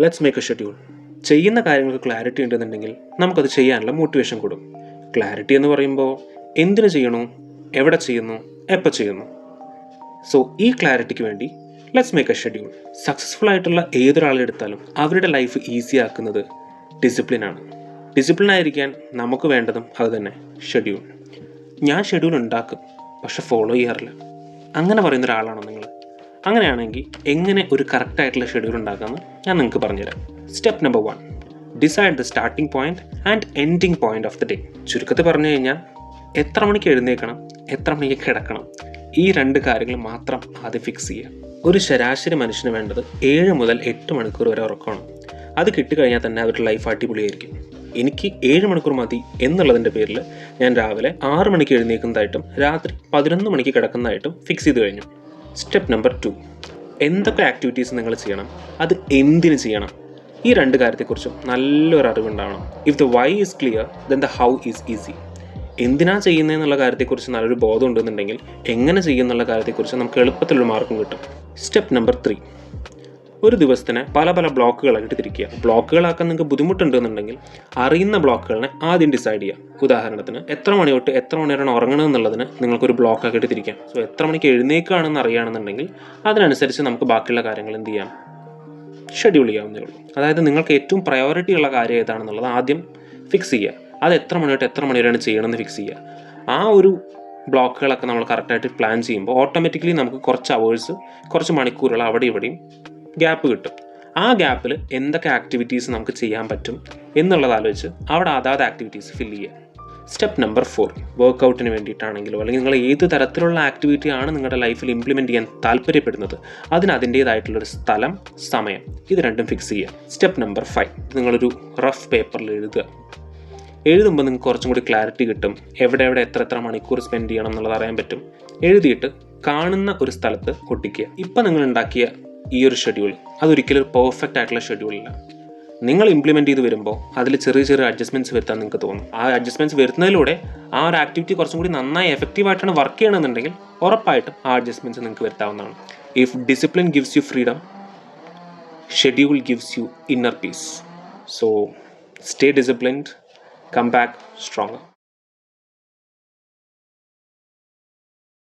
Let's make A schedule. ചെയ്യുന്ന കാര്യങ്ങൾക്ക് clarity ഉണ്ടെന്നുണ്ടെങ്കിൽ നമുക്കത് ചെയ്യാനുള്ള മോട്ടിവേഷൻ കൂടും. ക്ലാരിറ്റി എന്ന് പറയുമ്പോൾ എന്തിനു ചെയ്യണു, എവിടെ ചെയ്യുന്നു, എപ്പോൾ ചെയ്യുന്നു. സോ ഈ ക്ലാരിറ്റിക്ക് വേണ്ടി let's make A schedule. Successful ആയിട്ടുള്ള ഏതൊരാളെടുത്താലും അവരുടെ ലൈഫ് ഈസി ആക്കുന്നത് ഡിസിപ്ലിനാണ്. ഡിസിപ്ലിൻ ആയിരിക്കാൻ നമുക്ക് വേണ്ടതും അത് തന്നെ, ഷെഡ്യൂൾ. ഞാൻ ഷെഡ്യൂൾ ഉണ്ടാക്കും, പക്ഷെ ഫോളോ ചെയ്യാറില്ല. അങ്ങനെ പറയുന്ന ഒരാളാണോ നിങ്ങൾ? അങ്ങനെയാണെങ്കിൽ എങ്ങനെ ഒരു കറക്റ്റായിട്ടുള്ള ഷെഡ്യൂൾ ഉണ്ടാക്കാമെന്ന് ഞാൻ നിങ്ങൾക്ക് പറഞ്ഞുതരാം. Step number 1, decide the starting point and ending point of the day. ചുരുക്കത്തിൽ പറഞ്ഞു കഴിഞ്ഞാൽ എത്ര മണിക്ക് എഴുന്നേൽക്കണം, എത്ര മണിക്ക് കിടക്കണം, ഈ 2 കാര്യങ്ങൾ മാത്രം ആദ്യം ഫിക്സ് ചെയ്യുക. ഒരു ശരാശരി മനുഷ്യന് വേണ്ടത് 7 മുതൽ 8 മണിക്കൂർ വരെ ഉറക്കമാണ്. അത് കിട്ടിക്കഴിഞ്ഞാൽ തന്നെ അവരുടെ ലൈഫ് അടിപൊളിയായിരിക്കും. എനിക്ക് 7 മണിക്കൂർ മതി എന്നുള്ളതിൻ്റെ പേരിൽ ഞാൻ രാവിലെ 6 മണിക്ക് എഴുന്നേൽക്കുന്നതായിട്ടും രാത്രി 11 മണിക്ക് കിടക്കുന്നതായിട്ടും ഫിക്സ് ചെയ്ത് കഴിഞ്ഞു. സ്റ്റെപ്പ് നമ്പർ 2, എന്തൊക്കെ ആക്ടിവിറ്റീസ് നിങ്ങൾ ചെയ്യണം, അത് എന്തിനു ചെയ്യണം, ഈ 2 കാര്യത്തെക്കുറിച്ചും നല്ലൊരു അറിവുണ്ടാവണം. If the why is clear then the how is easy. എന്തിനാ ചെയ്യുന്നതെന്നുള്ള കാര്യത്തെക്കുറിച്ച് നല്ലൊരു ബോധം ഉണ്ടെന്നുണ്ടെങ്കിൽ എങ്ങനെ ചെയ്യുന്നുള്ള കാര്യത്തെക്കുറിച്ച് നമുക്ക് എളുപ്പത്തിലൊരു മാർക്കും കിട്ടും. സ്റ്റെപ്പ് നമ്പർ 3, ഒരു ദിവസത്തിന് പല ബ്ലോക്കുകളായിട്ട് തിരിക്കുക. ബ്ലോക്കുകളാക്കാൻ നിങ്ങൾക്ക് ബുദ്ധിമുട്ടുണ്ടെന്നുണ്ടെങ്കിൽ അറിയുന്ന ബ്ലോക്കുകളെ ആദ്യം ഡിസൈഡ് ചെയ്യുക. ഉദാഹരണത്തിന് എത്ര മണി തൊട്ട് എത്ര മണി വരെയാണ് ഉറങ്ങണമെന്നുള്ളതിന് നിങ്ങൾക്കൊരു ബ്ലോക്കാക്കിയിട്ട് തിരിക്കാം. സോ എത്ര മണിക്ക് എഴുന്നേൽക്കുകയാണെന്ന് അറിയുകയാണെന്നുണ്ടെങ്കിൽ അതിനനുസരിച്ച് നമുക്ക് ബാക്കിയുള്ള കാര്യങ്ങൾ എന്ത് ചെയ്യാം, ഷെഡ്യൂൾ ചെയ്യാവുന്നേ ഉള്ളൂ. അതായത് നിങ്ങൾക്ക് ഏറ്റവും പ്രയോറിറ്റി ഉള്ള കാര്യം ഏതാണെന്നുള്ളത് ആദ്യം ഫിക്സ് ചെയ്യുക. അത് എത്ര മണി തൊട്ട് എത്ര മണി വരെയാണ് ചെയ്യണമെന്ന് ഫിക്സ് ചെയ്യുക. ആ ഒരു ബ്ലോക്കുകളൊക്കെ നമ്മൾ കറക്റ്റായിട്ട് പ്ലാൻ ചെയ്യുമ്പോൾ ഓട്ടോമാറ്റിക്കലി നമുക്ക് കുറച്ച് മണിക്കൂറുകൾ അവിടെ ഇവിടെയും ഗ്യാപ്പ് കിട്ടും. ആ ഗ്യാപ്പിൽ എന്തൊക്കെ ആക്ടിവിറ്റീസ് നമുക്ക് ചെയ്യാൻ പറ്റും എന്നുള്ളത് ആലോചിച്ച് അവിടെ അതാത് ആക്ടിവിറ്റീസ് ഫില്ല് ചെയ്യുക. സ്റ്റെപ്പ് നമ്പർ 4, വർക്കൗട്ടിന് വേണ്ടിയിട്ടാണെങ്കിലോ അല്ലെങ്കിൽ നിങ്ങൾ ഏത് തരത്തിലുള്ള ആക്ടിവിറ്റിയാണ് നിങ്ങളുടെ ലൈഫിൽ ഇംപ്ലിമെൻറ്റ് ചെയ്യാൻ താല്പര്യപ്പെടുന്നത് അതിന് അതിൻ്റേതായിട്ടുള്ളൊരു സ്ഥലം, സമയം, ഇത് രണ്ടും ഫിക്സ് ചെയ്യുക. സ്റ്റെപ്പ് നമ്പർ 5, നിങ്ങളൊരു റഫ് പേപ്പറിൽ എഴുതുക. എഴുതുമ്പോൾ നിങ്ങൾക്ക് കുറച്ചും കൂടി ക്ലാരിറ്റി കിട്ടും. എവിടെ എത്ര മണിക്കൂർ സ്പെൻഡ് ചെയ്യണം എന്നുള്ളത് അറിയാൻ പറ്റും. എഴുതിയിട്ട് കാണുന്ന ഒരു സ്ഥലത്ത് ഒട്ടിക്കുക. ഇപ്പം നിങ്ങൾ ഉണ്ടാക്കിയ ഈ ഒരു ഷെഡ്യൂൾ അതൊരിക്കലും പെർഫെക്റ്റ് ആയിട്ടുള്ള ഷെഡ്യൂളില്ല. നിങ്ങൾ ഇംപ്ലിമെൻറ്റ് ചെയ്ത് വരുമ്പോൾ അതിൽ ചെറിയ അഡ്ജസ്റ്റ്മെൻറ്റ്സ് വരുത്താൻ നിങ്ങൾക്ക് തോന്നും. ആ അഡ്ജസ്റ്റ്മെൻറ്റ്സ് വരുന്നതിലൂടെ ആ ഒരു ആക്ടിവിറ്റി കുറച്ചും കൂടി നന്നായി എഫക്റ്റീവായിട്ടാണ് വർക്ക് ചെയ്യണമെന്നുണ്ടെങ്കിൽ ഉറപ്പായിട്ടും ആ അഡ്ജസ്റ്റ്മെൻറ്റ്സ് നിങ്ങൾക്ക് വരുത്താവുന്നതാണ്. If discipline gives you freedom, schedule gives you inner peace. So stay disciplined, come back stronger.